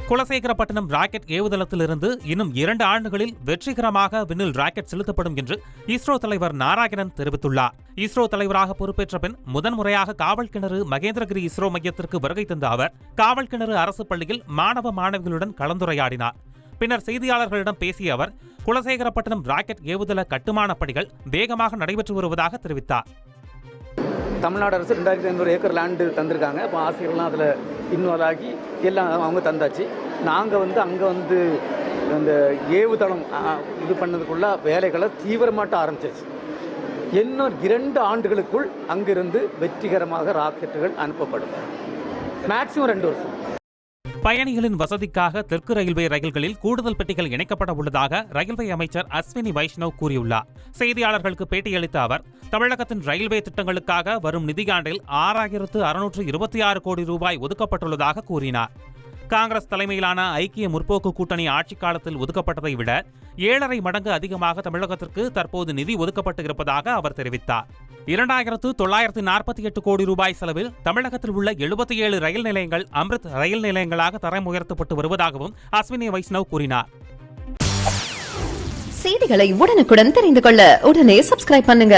Kulasekarapattinam rocket ஏவுதளத்திலிருந்து இன்னும் 2 ஆண்டுகளில் வெற்றிகரமாக விண்ணில் ராக்கெட் செலுத்தப்படும் என்று இஸ்ரோ தலைவர் நாராயணன் தெரிவித்துள்ளார். இஸ்ரோ தலைவராக பொறுப்பேற்ற பின் முதன்முறையாக காவல் கிணறு மகேந்திரகிரி இஸ்ரோ மையத்திற்கு வருகை தந்த அவர் காவல் கிணறு அரசு பள்ளியில் மாணவ மாணவிகளுடன் கலந்துரையாடினார். பின்னர் செய்தியாளர்களிடம் பேசிய அவர் குலசேகரப்பட்டினம் ராக்கெட் ஏவுதள கட்டுமான பணிகள் வேகமாக நடைபெற்று வருவதாக தெரிவித்தார். தமிழ்நாடு அரசு 2500 ஏக்கர் லேண்டு தந்திருக்காங்க. இப்போ ஆசிரியர்லாம் அதில் இன்வால்வ் ஆகி எல்லாம் அவங்க தந்தாச்சு. நாங்கள் அங்கே இந்த ஏவுதளம் இது பண்ணதுக்குள்ள வேலைகளை தீவிரமாட்ட ஆரம்பிச்சிச்சு. இன்னும் 2 ஆண்டுகளுக்குள் அங்கிருந்து வெற்றிகரமாக ராக்கெட்டுகள் அனுப்பப்படும். மேக்சிமம் 2 வருஷம். பயணிகளின் வசதிக்காக தெற்கு ரயில்வே ரயில்களில் கூடுதல் பெட்டிகள் இணைக்கப்பட உள்ளதாக ரயில்வே அமைச்சர் அஸ்வினி வைஷ்ணவ் கூறியுள்ளார். செய்தியாளர்களுக்கு பேட்டியளித்த அவர் தமிழகத்தின் ரயில்வே திட்டங்களுக்காக வரும் நிதியாண்டில் 6626 கோடி ரூபாய் ஒதுக்கப்பட்டுள்ளதாக கூறினார். காங்கிரஸ் தலைமையிலான ஐக்கிய முற்போக்கு கூட்டணி ஆட்சிக் காலத்தில் ஒதுக்கப்பட்டதை விட 7.5 மடங்கு அதிகமாக தமிழகத்திற்கு தற்போது நிதி ஒதுக்கப்பட்டு இருப்பதாக அவர் தெரிவித்தார். 2948 கோடி ரூபாய் செலவில் தமிழகத்தில் உள்ள 77 ரயில் நிலையங்கள் அம்ரித் ரயில் நிலையங்களாக தரம் உயர்த்தப்பட்டு வருவதாகவும் அஸ்வினி வைஷ்ணவ் கூறினார். செய்திகளை உடனுக்குடன் தெரிந்து கொள்ள உடனே சப்ஸ்கிரைப் பண்ணுங்க.